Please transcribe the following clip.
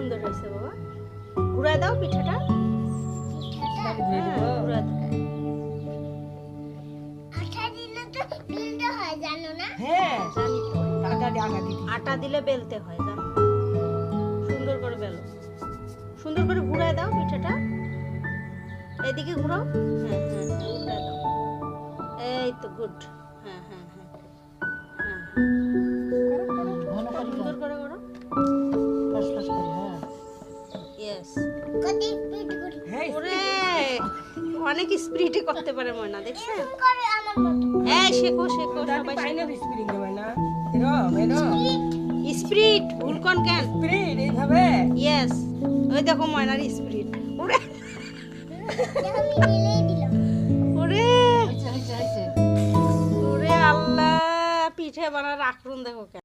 সুন্দর হয়েছে বাবা। ঘুরায় দাও পিঠাটা। ঘুরায় দাও। হ্যাঁ জানি তো। আটা দিলে বেলতে হয় জানো। সুন্দর করে বেলো। সুন্দর করে ঘুরায় দাও পিঠাটা। এদিকে ঘুরাও। হ্যাঁ হ্যাঁ হ্যাঁ উল্টায় দাও। এই তো গুড। হ্যাঁ হ্যাঁ হ্যাঁ হ্যাঁ হ্যাঁ সুন্দর করে করো। ইয়েস। ওরে অনেক স্পিডে করতে পারে ময়না, দেখছেন? এই শেখো শেখো সবাই স্পিড ভুল কোন কেন? ইয়েস ওই দেখো ময়নার স্পিড। ওরে ওরে ওরে আল্লাহ পিঠে বানার আক্রমণ দেখো কেন।